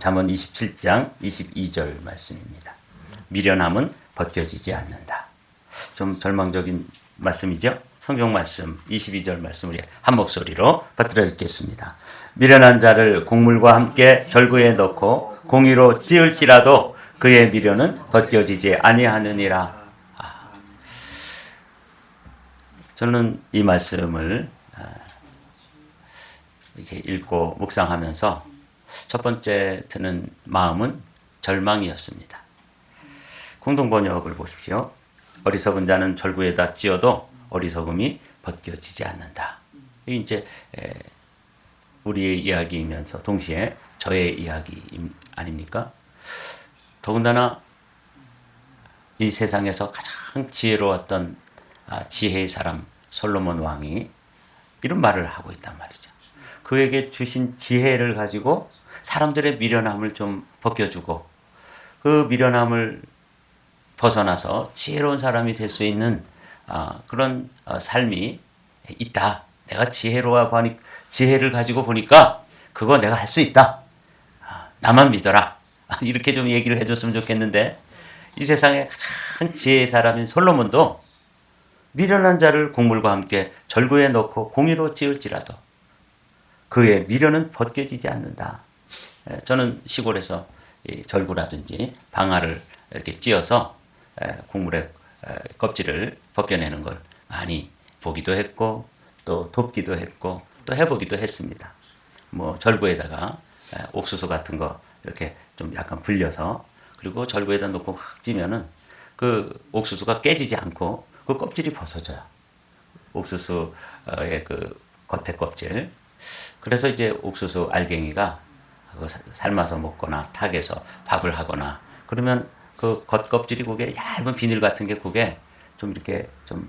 잠언 27장 22절 말씀입니다. 미련함은 벗겨지지 않는다. 좀 절망적인 말씀이죠. 성경 말씀 22절 말씀 우리 한 목소리로 받들어 읽겠습니다. 미련한 자를 곡물과 함께 절구에 넣고 공의로 찌을지라도 그의 미련은 벗겨지지 아니하느니라. 저는 이 말씀을 이렇게 읽고 묵상하면서 첫 번째 드는 마음은 절망이었습니다. 공동번역을 보십시오. 어리석은 자는 절구에다 찧어도 어리석음이 벗겨지지 않는다. 이게 이제 우리의 이야기이면서 동시에 저의 이야기 아닙니까? 더군다나 이 세상에서 가장 지혜로웠던 지혜의 사람 솔로몬 왕이 이런 말을 하고 있단 말이죠. 그에게 주신 지혜를 가지고 사람들의 미련함을 좀 벗겨주고 그 미련함을 벗어나서 지혜로운 사람이 될 수 있는 그런 삶이 있다. 내가 지혜를 가지고 보니까 그거 내가 할 수 있다. 나만 믿어라. 이렇게 좀 얘기를 해줬으면 좋겠는데 이 세상에 가장 지혜의 사람인 솔로몬도 미련한 자를 곡물과 함께 절구에 넣고 공의로 찌을지라도 그의 미련은 벗겨지지 않는다. 저는 시골에서 절구라든지 방아를 이렇게 찧어서 곡물의 껍질을 벗겨내는 걸 많이 보기도 했고 또 돕기도 했고 또 해보기도 했습니다. 뭐 절구에다가 옥수수 같은 거 이렇게 좀 약간 불려서 그리고 절구에다 놓고 확 찌면은 그 옥수수가 깨지지 않고 그 껍질이 벗어져요. 옥수수의 그 겉에 껍질. 그래서 이제 옥수수 알갱이가 그거 삶아서 먹거나 탁에서 밥을 하거나 그러면 그 겉껍질이 그게 얇은 비닐 같은 게 그게 좀 이렇게 좀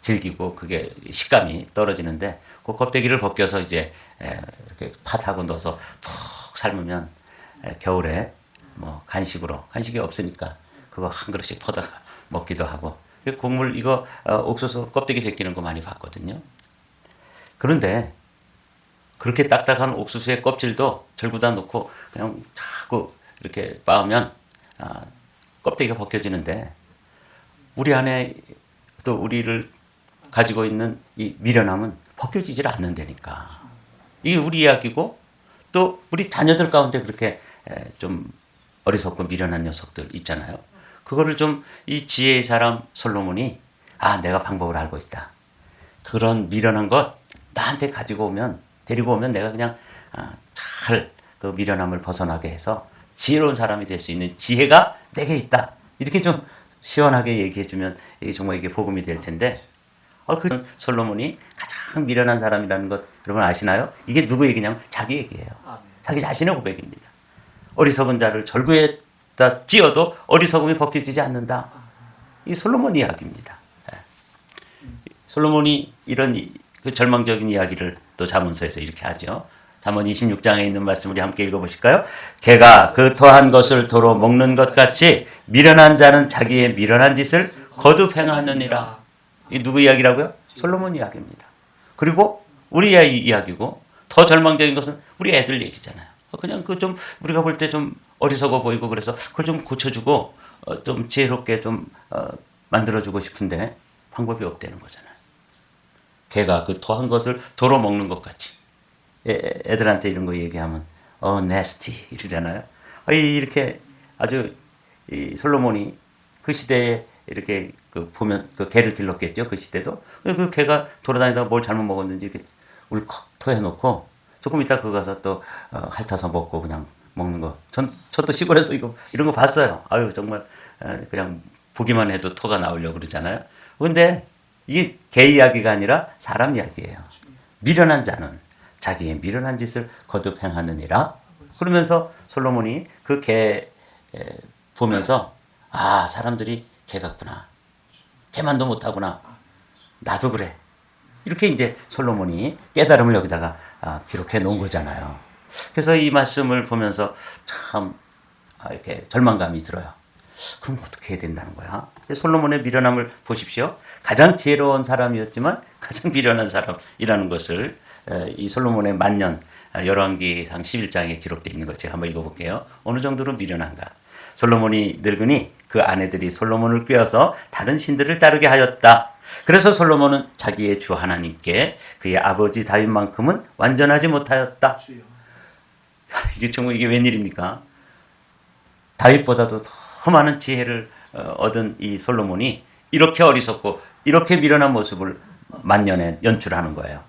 질기고 그게 식감이 떨어지는데 그 껍데기를 벗겨서 이제 이렇게 팥하고 넣어서 푹 삶으면 겨울에 뭐 간식이 없으니까 그거 한 그릇씩 퍼다가 먹기도 하고 곡물 이거 옥수수 껍데기 벗기는 거 많이 봤거든요. 그런데 그렇게 딱딱한 옥수수의 껍질도 절구다 놓고 그냥 자꾸 이렇게 빻으면 껍데기가 벗겨지는데 우리 안에 또 우리를 가지고 있는 이 미련함은 벗겨지질 않는다니까. 이게 우리 이야기고 또 우리 자녀들 가운데 그렇게 좀 어리석고 미련한 녀석들 있잖아요. 그거를 좀 이 지혜의 사람 솔로몬이 내가 방법을 알고 있다. 그런 미련한 것 나한테 데리고 오면 내가 그냥 잘 그 미련함을 벗어나게 해서 지혜로운 사람이 될 수 있는 지혜가 내게 있다. 이렇게 좀 시원하게 얘기해주면 정말 이게 복음이 될 텐데 그 솔로몬이 가장 미련한 사람이라는 것 여러분 아시나요? 이게 누구 얘기냐면 자기 얘기예요. 자기 자신의 고백입니다. 어리석은 자를 절구에다 찧어도 어리석음이 벗겨지지 않는다. 이 솔로몬 이야기입니다. 솔로몬이 이런 그 절망적인 이야기를 또 잠언서에서 이렇게 하죠. 잠언 26장에 있는 말씀 우리 함께 읽어보실까요? 개가 그 토한 것을 도로 먹는 것 같이 미련한 자는 자기의 미련한 짓을 거듭 행하느니라. 이 누구 이야기라고요? 솔로몬 이야기입니다. 그리고 우리 이야기고 더 절망적인 것은 우리 애들 얘기잖아요. 그냥 그 좀 우리가 볼 때 좀 어리석어 보이고 그래서 그걸 좀 고쳐주고 좀 지혜롭게 좀 만들어주고 싶은데 방법이 없다는 거잖아요. 개가 그 토한 것을 도로 먹는 것 같이. 애들한테 이런 거 얘기하면 nasty 이러잖아요. 이렇게 아주 이 솔로몬이 그 시대에 이렇게 그 보면 그 개를 길렀겠죠. 그 시대도 그 개가 돌아다니다가 뭘 잘못 먹었는지 이렇게 울컥 토해놓고 조금 이따 그거 가서 또 핥아서 먹고 그냥 먹는 거. 저도 시골에서 이런 거 봤어요. 정말 그냥 보기만 해도 토가 나오려고 그러잖아요. 근데 이게 개 이야기가 아니라 사람 이야기예요. 미련한 자는 자기의 미련한 짓을 거듭 행하느니라. 그러면서 솔로몬이 그 개 보면서 사람들이 개 같구나. 개만도 못하구나. 나도 그래. 이렇게 이제 솔로몬이 깨달음을 여기다가 기록해 놓은 거잖아요. 그래서 이 말씀을 보면서 참 이렇게 절망감이 들어요. 그럼 어떻게 해야 된다는 거야? 솔로몬의 미련함을 보십시오. 가장 지혜로운 사람이었지만 가장 미련한 사람이라는 것을 이 솔로몬의 만년 열왕기상 11장에 기록되어 있는 것 제가 한번 읽어볼게요. 어느 정도로 미련한가. 솔로몬이 늙으니 그 아내들이 솔로몬을 꾀어서 다른 신들을 따르게 하였다. 그래서 솔로몬은 자기의 주 하나님께 그의 아버지 다윗만큼은 완전하지 못하였다. 이게 정말 이게 웬일입니까? 다윗보다도 더 많은 지혜를 얻은 이 솔로몬이 이렇게 어리석고 이렇게 미련한 모습을 만년에 연출하는 거예요.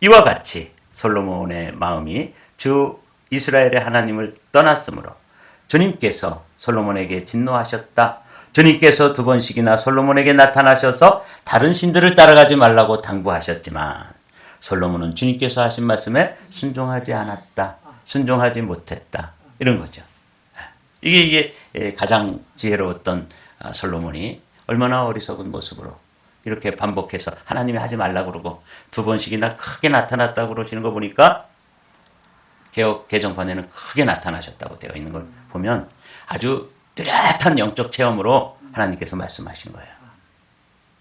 이와 같이 솔로몬의 마음이 주 이스라엘의 하나님을 떠났으므로 주님께서 솔로몬에게 진노하셨다. 주님께서 두 번씩이나 솔로몬에게 나타나셔서 다른 신들을 따라가지 말라고 당부하셨지만 솔로몬은 주님께서 하신 말씀에 순종하지 않았다. 순종하지 못했다. 이런 거죠. 이게 가장 지혜로웠던 솔로몬이 얼마나 어리석은 모습으로 이렇게 반복해서 하나님이 하지 말라고 그러고 두 번씩이나 크게 나타났다고 그러시는 거 보니까 개혁 개정판에는 크게 나타나셨다고 되어 있는 걸 보면 아주 뚜렷한 영적 체험으로 하나님께서 말씀하신 거예요.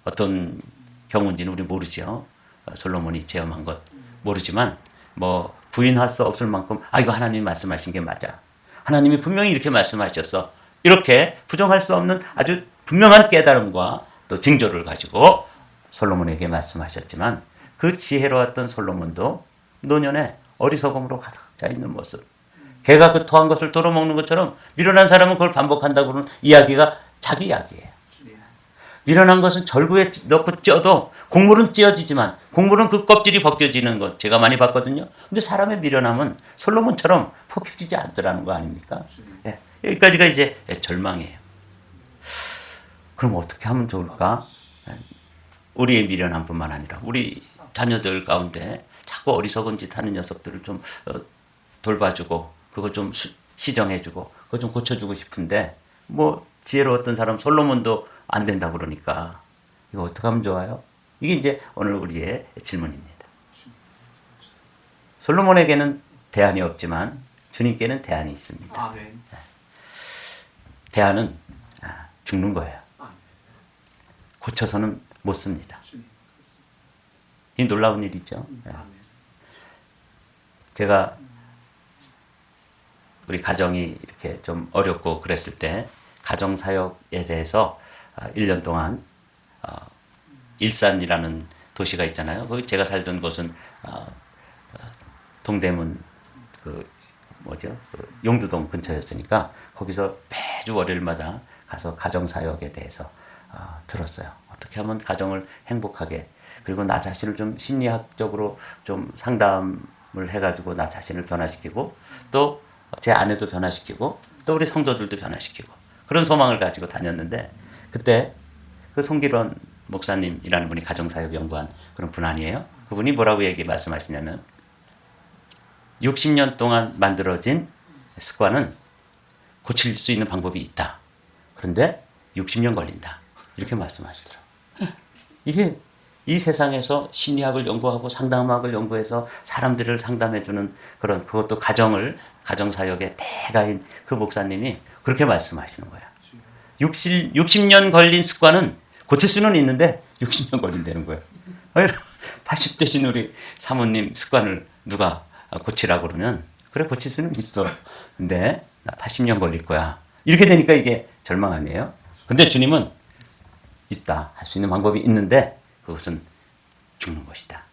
어떤 경우인지는 우리 모르죠. 솔로몬이 체험한 것 모르지만 뭐 부인할 수 없을 만큼 이거 하나님이 말씀하신 게 맞아. 하나님이 분명히 이렇게 말씀하셨어. 이렇게 부정할 수 없는 아주 분명한 깨달음과 또 징조를 가지고 솔로몬에게 말씀하셨지만 그 지혜로웠던 솔로몬도 노년에 어리석음으로 가득 차 있는 모습. 개가 그 토한 것을 도로 먹는 것처럼 미련한 사람은 그걸 반복한다고 그러는 이야기가 자기 이야기예요. 미련한 것은 절구에 넣고 쪄도 곡물은 찧어지지만 곡물은 그 껍질이 벗겨지는 것 제가 많이 봤거든요. 근데 사람의 미련함은 솔로몬처럼 벗겨지지 않더라는 거 아닙니까? 예, 여기까지가 이제 절망이에요. 그럼 어떻게 하면 좋을까? 우리의 미련함뿐만 아니라 우리 자녀들 가운데 자꾸 어리석은 짓 하는 녀석들을 좀 돌봐주고 그거 좀 시정해주고 그거 좀 고쳐주고 싶은데 뭐 지혜로웠던 사람 솔로몬도 안 된다고 그러니까 이거 어떻게 하면 좋아요? 이게 이제 오늘 우리의 질문입니다. 솔로몬에게는 대안이 없지만 주님께는 대안이 있습니다. 아멘. 대안은 죽는 거예요. 고쳐서는 못 씁니다. 이 놀라운 일이죠. 제가 우리 가정이 이렇게 좀 어렵고 그랬을 때 가정사역에 대해서 1년 동안 일산이라는 도시가 있잖아요. 거기 제가 살던 곳은 동대문 용두동 근처였으니까 거기서 매주 월요일마다 가서 가정사역에 대해서 들었어요. 어떻게 하면 가정을 행복하게 그리고 나 자신을 좀 심리학적으로 좀 상담을 해가지고 나 자신을 변화시키고 또 제 아내도 변화시키고 또 우리 성도들도 변화시키고 그런 소망을 가지고 다녔는데 그때 그 송기론 목사님이라는 분이 가정사역 연구한 그런 분 아니에요? 그분이 뭐라고 말씀하시냐면 60년 동안 만들어진 습관은 고칠 수 있는 방법이 있다. 그런데 60년 걸린다. 이렇게 말씀하시더라고요. 이게 이 세상에서 심리학을 연구하고 상담학을 연구해서 사람들을 상담해주는 그런 그것도 가정사역의 대가인 그 목사님이 그렇게 말씀하시는 거야. 60년 걸린 습관은 고칠 수는 있는데 60년 걸린다는 거예요. 80대신 우리 사모님 습관을 누가 고치라고 그러면 그래 고칠 수는 있어. 근데 나 80년 걸릴 거야. 이렇게 되니까 이게 절망 아니에요? 근데 주님은 있다. 할 수 있는 방법이 있는데 그것은 죽는 것이다.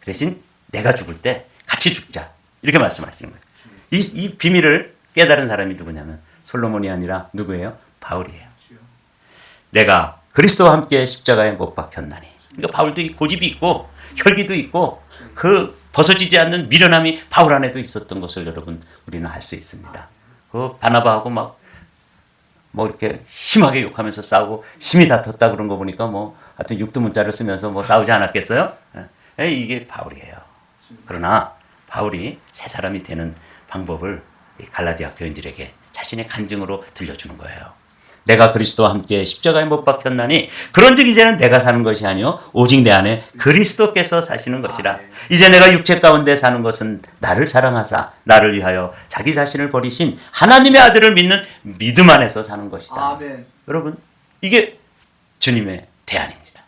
그 대신 내가 죽을 때 같이 죽자. 이렇게 말씀하시는 거예요. 이 비밀을 깨달은 사람이 누구냐면 솔로몬이 아니라 누구예요? 바울이에요. 내가 그리스도와 함께 십자가에 못 박혔나니. 그러니까 바울도 고집이 있고 혈기도 있고 그 벗어지지 않는 미련함이 바울 안에도 있었던 것을 여러분 우리는 알 수 있습니다. 그 바나바하고 막 이렇게 심하게 욕하면서 싸우고 심히 다퉜다 그런 거 보니까 하여튼 육두문자를 쓰면서 싸우지 않았겠어요? 이게 바울이에요. 그러나 바울이 새 사람이 되는 방법을 갈라디아 교인들에게 자신의 간증으로 들려주는 거예요. 내가 그리스도와 함께 십자가에 못 박혔나니 그런즉 이제는 내가 사는 것이 아니요 오직 내 안에 그리스도께서 사시는 것이라. 이제 내가 육체 가운데 사는 것은 나를 사랑하사 나를 위하여 자기 자신을 버리신 하나님의 아들을 믿는 믿음 안에서 사는 것이다. 아멘. 여러분 이게 주님의 대안입니다.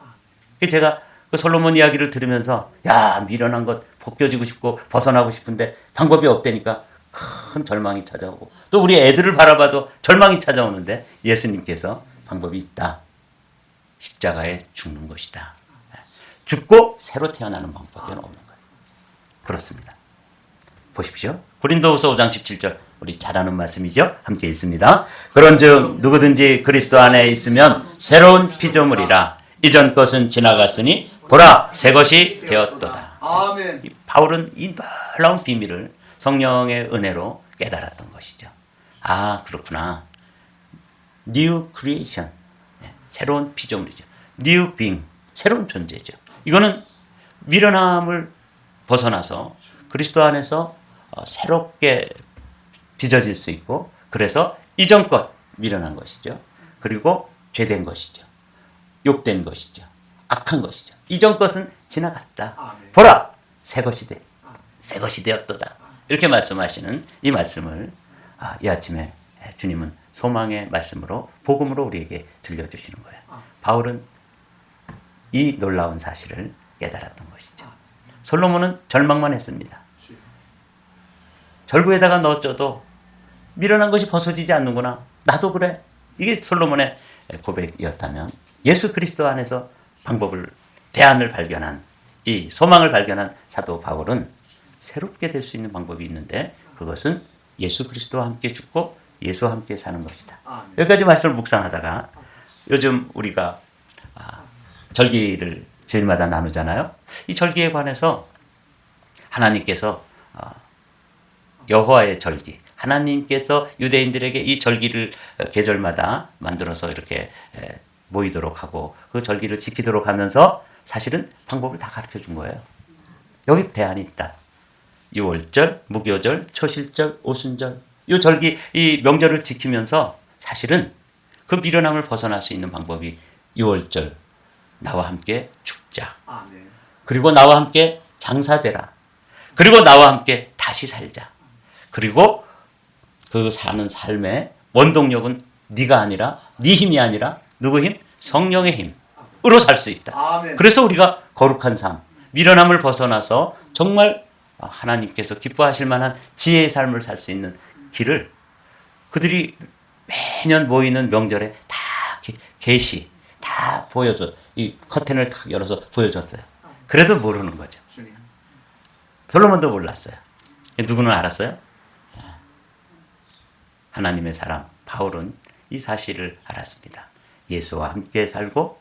제가 그 솔로몬 이야기를 들으면서 야 미련한 것 벗겨지고 싶고 벗어나고 싶은데 방법이 없다니까 큰 절망이 찾아오고, 또 우리 애들을 바라봐도 절망이 찾아오는데 예수님께서 방법이 있다. 십자가에 죽는 것이다. 죽고 새로 태어나는 방법이 없는 거예요. 그렇습니다. 보십시오. 고린도후서 5장 17절, 우리 잘 아는 말씀이죠. 함께 읽습니다. 그런즉 누구든지 그리스도 안에 있으면 새로운 피조물이라. 이전 것은 지나갔으니 보라 새 것이 되었도다. 아멘. 바울은 이 놀라운 비밀을 성령의 은혜로 깨달았던 것이죠. 아, 그렇구나. New creation, 새로운 피조물이죠. New being, 새로운 존재죠. 이거는 미련함을 벗어나서 그리스도 안에서 새롭게 빚어질 수 있고, 그래서 이전 것 미련한 것이죠. 그리고 죄된 것이죠. 욕된 것이죠. 악한 것이죠. 이전 것은 지나갔다. 보라 새 것이 돼. 새 것이 되었도다. 이렇게 말씀하시는 이 말씀을 이 아침에 주님은 소망의 말씀으로, 복음으로 우리에게 들려주시는 거예요. 바울은 이 놀라운 사실을 깨달았던 것이죠. 솔로몬은 절망만 했습니다. 절구에다가 넣어줘도 미련한 것이 벗어지지 않는구나. 나도 그래. 이게 솔로몬의 고백이었다면, 예수 그리스도 안에서 방법을, 대안을 발견한, 이 소망을 발견한 사도 바울은 새롭게 될 수 있는 방법이 있는데, 그것은 예수 그리스도와 함께 죽고 예수와 함께 사는 것이다. 여기까지 말씀을 묵상하다가 요즘 우리가 절기를 주일마다 나누잖아요. 이 절기에 관해서 하나님께서 여호와의 절기, 하나님께서 유대인들에게 이 절기를 계절마다 만들어서 이렇게 모이도록 하고 그 절기를 지키도록 하면서 사실은 방법을 다 가르쳐 준 거예요. 여기 대안이 있다. 유월절, 무교절, 초실절, 오순절, 이 절기, 이 명절을 지키면서 사실은 그 미련함을 벗어날 수 있는 방법이 유월절, 나와 함께 죽자. 그리고 나와 함께 장사되라. 그리고 나와 함께 다시 살자. 그리고 그 사는 삶의 원동력은 네가 아니라, 네 힘이 아니라 누구 힘? 성령의 힘으로 살 수 있다. 그래서 우리가 거룩한 삶, 미련함을 벗어나서 정말 하나님께서 기뻐하실 만한 지혜의 삶을 살 수 있는 길을 그들이 매년 모이는 명절에 다 계시, 다 보여줘. 이 커튼을 탁 열어서 보여줬어요. 그래도 모르는 거죠. 솔로몬도 몰랐어요. 누구는 알았어요? 하나님의 사람 바울은 이 사실을 알았습니다. 예수와 함께 살고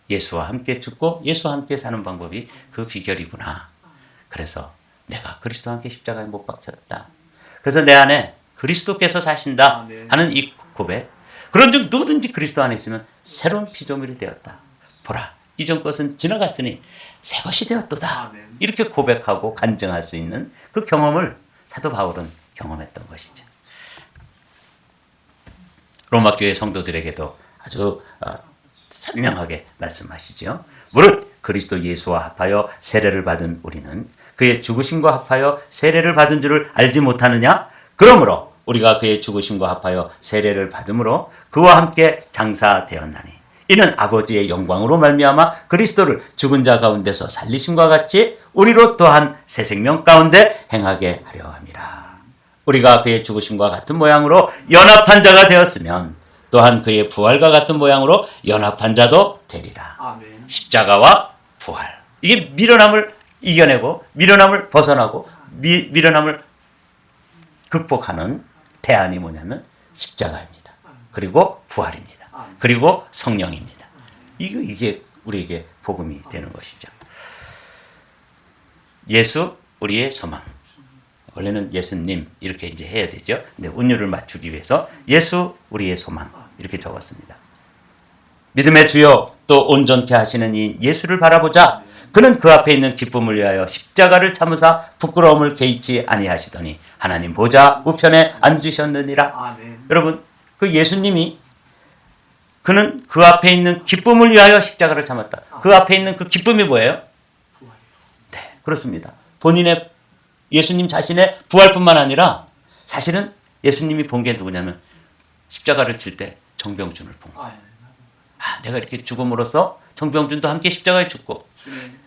예수와 함께 죽고 예수와 함께 사는 방법이 그 비결이구나. 그래서 내가 그리스도와 함께 십자가에 못 박혔다. 그래서 내 안에 그리스도께서 사신다 하는 이 고백. 그런즉 누구든지 그리스도 안에 있으면 새로운 피조물이 되었다. 보라, 이전 것은 지나갔으니 새 것이 되었도다. 이렇게 고백하고 간증할 수 있는 그 경험을 사도 바울은 경험했던 것이죠. 로마 교회 성도들에게도 아주 선명하게 말씀하시죠. 무릇 그리스도 예수와 합하여 세례를 받은 우리는 그의 죽으심과 합하여 세례를 받은 줄을 알지 못하느냐? 그러므로 우리가 그의 죽으심과 합하여 세례를 받음으로 그와 함께 장사되었나니 이는 아버지의 영광으로 말미암아 그리스도를 죽은 자 가운데서 살리심과 같이 우리로 또한 새 생명 가운데 행하게 하려 함이라. 우리가 그의 죽으심과 같은 모양으로 연합한 자가 되었으면 또한 그의 부활과 같은 모양으로 연합한 자도 되리라. 아멘. 십자가와 부활. 이게 미련함을 이겨내고 미련함을 벗어나고 미련함을 극복하는 대안이 뭐냐면 십자가입니다. 그리고 부활입니다. 그리고 성령입니다. 이게 우리에게 복음이 되는 것이죠. 예수 우리의 소망. 원래는 예수님 이렇게 이제 해야 되죠. 근데 운율을 맞추기 위해서 예수 우리의 소망 이렇게 적었습니다. 믿음의 주요 또 온전케 하시는 이 예수를 바라보자. 그는 그 앞에 있는 기쁨을 위하여 십자가를 참으사 부끄러움을 개의치 아니하시더니 하나님 보좌 우편에 앉으셨느니라. 아멘. 여러분, 그 예수님이 그는 그 앞에 있는 기쁨을 위하여 십자가를 참았다. 그 앞에 있는 그 기쁨이 뭐예요? 네, 그렇습니다. 본인의 예수님 자신의 부활뿐만 아니라 사실은 예수님이 본 게 누구냐면 십자가를 칠 때 정병준을 본 거예요. 내가 이렇게 죽음으로써 정병준도 함께 십자가에 죽고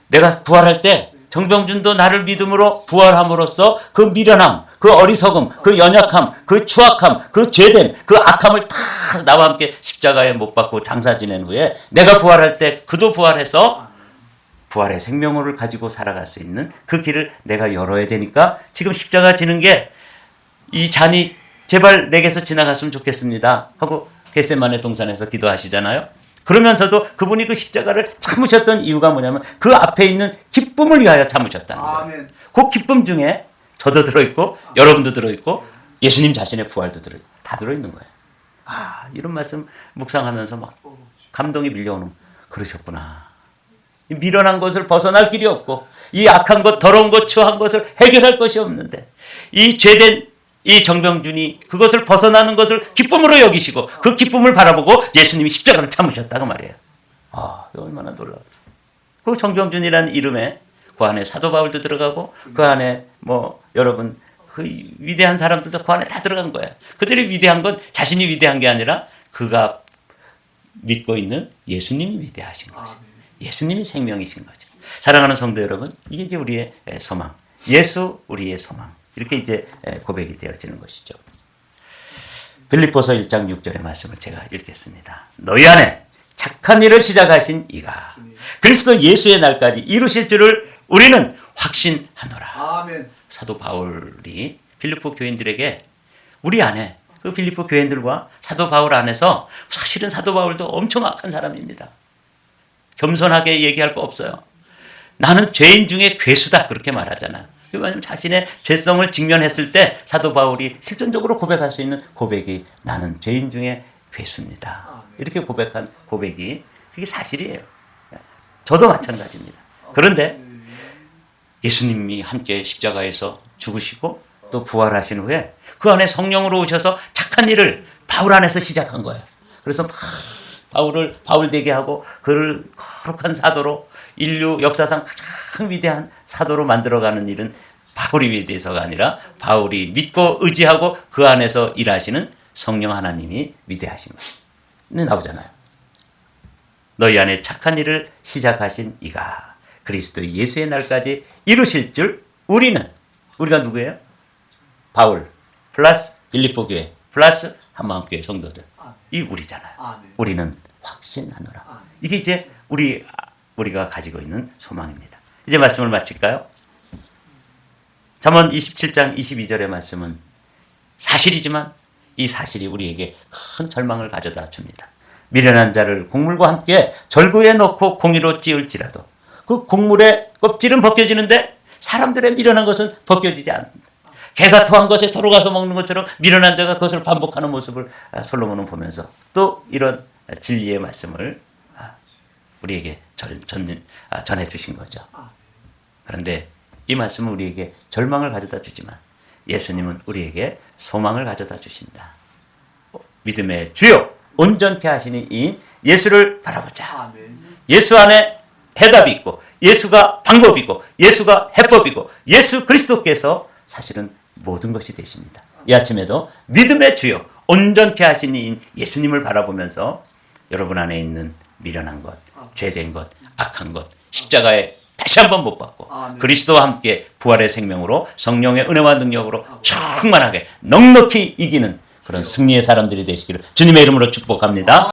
내가 부활할 때 정병준도 나를 믿음으로 부활함으로써 그 미련함, 그 어리석음, 그 연약함, 그 추악함, 그 죄됨, 그 악함을 다 나와 함께 십자가에 못 박고 장사 지낸 후에 내가 부활할 때 그도 부활해서 부활의 생명을 가지고 살아갈 수 있는 그 길을 내가 열어야 되니까 지금 십자가 지는 게 이 잔이 제발 내게서 지나갔으면 좋겠습니다 하고 겟세마네 동산에서 기도하시잖아요. 그러면서도 그분이 그 십자가를 참으셨던 이유가 뭐냐면 그 앞에 있는 기쁨을 위하여 참으셨다는 거예요. 그 기쁨 중에 저도 들어있고 여러분도 들어있고 예수님 자신의 부활도 들어있고 다 들어있는 거예요. 아, 이런 말씀 묵상하면서 막 감동이 밀려오는, 그러셨구나. 이 미련한 것을 벗어날 길이 없고 이 악한 것, 더러운 것, 추한 것을 해결할 것이 없는데 이 죄된 이 정병준이 그것을 벗어나는 것을 기쁨으로 여기시고 그 기쁨을 바라보고 예수님이 십자가를 참으셨다고 말이에요. 아, 이거 얼마나 놀라워. 그 정병준이라는 이름에 그 안에 사도 바울도 들어가고 그 안에 뭐 여러분 그 위대한 사람들도 그 안에 다 들어간 거예요. 그들이 위대한 건 자신이 위대한 게 아니라 그가 믿고 있는 예수님이 위대하신 거죠. 예수님이 생명이신 거죠. 사랑하는 성도 여러분, 이게 이제 우리의 소망. 예수 우리의 소망. 이렇게 이제 고백이 되어지는 것이죠. 빌립보서 1장 6절의 말씀을 제가 읽겠습니다. 너희 안에 착한 일을 시작하신 이가 그리스도 예수의 날까지 이루실 줄을 우리는 확신하노라. 아멘. 사도 바울이 빌립보 교인들에게 우리 안에 그 빌립보 교인들과 사도 바울 안에서 사실은 사도 바울도 엄청 악한 사람입니다. 겸손하게 얘기할 거 없어요. 나는 죄인 중에 괴수다 그렇게 말하잖아. 왜냐하면 자신의 죄성을 직면했을 때 사도 바울이 실존적으로 고백할 수 있는 고백이 나는 죄인 중에 괴수입니다. 이렇게 고백한 고백이 그게 사실이에요. 저도 마찬가지입니다. 그런데 예수님이 함께 십자가에서 죽으시고 또 부활하신 후에 그 안에 성령으로 오셔서 착한 일을 바울 안에서 시작한 거예요. 그래서 바울을 바울되게 하고 그를 거룩한 사도로 인류 역사상 가장 위대한 사도로 만들어가는 일은 바울이 위대해서가 아니라 바울이 믿고 의지하고 그 안에서 일하시는 성령 하나님이 위대하신 거예요. 나오잖아요. 너희 안에 착한 일을 시작하신 이가 그리스도 예수의 날까지 이루실 줄 우리가 누구예요? 바울 플러스 빌립보 교회 플러스 한마음교회 성도들, 이 우리잖아요. 우리는 확신하노라. 이게 이제 우리가 가지고 있는 소망입니다. 이제 말씀을 마칠까요? 잠언 27장 22절의 말씀은 사실이지만 이 사실이 우리에게 큰 절망을 가져다 줍니다. 미련한 자를 곡물과 함께 절구에 넣고 공의로 찌울지라도 그 곡물의 껍질은 벗겨지는데 사람들의 미련한 것은 벗겨지지 않는다. 개가 토한 것에 도로 가서 먹는 것처럼 미련한 자가 그것을 반복하는 모습을 솔로몬은 보면서 또 이런 진리의 말씀을 우리에게 전해 주신 거죠. 그런데 이 말씀은 우리에게 절망을 가져다 주지만 예수님은 우리에게 소망을 가져다 주신다. 믿음의 주요 온전케 하시는 이인 예수를 바라보자. 예수 안에 해답이 있고 예수가 방법이 있고 예수가 해법이고 예수 그리스도께서 사실은 모든 것이 되십니다. 이 아침에도 믿음의 주요 온전케 하시는 이인 예수님을 바라보면서 여러분 안에 있는 미련한 것, 죄된 것, 악한 것, 십자가에 다시 한번 못 받고 그리스도와 함께 부활의 생명으로 성령의 은혜와 능력으로 충만하게 넉넉히 이기는 그런 승리의 사람들이 되시기를 주님의 이름으로 축복합니다.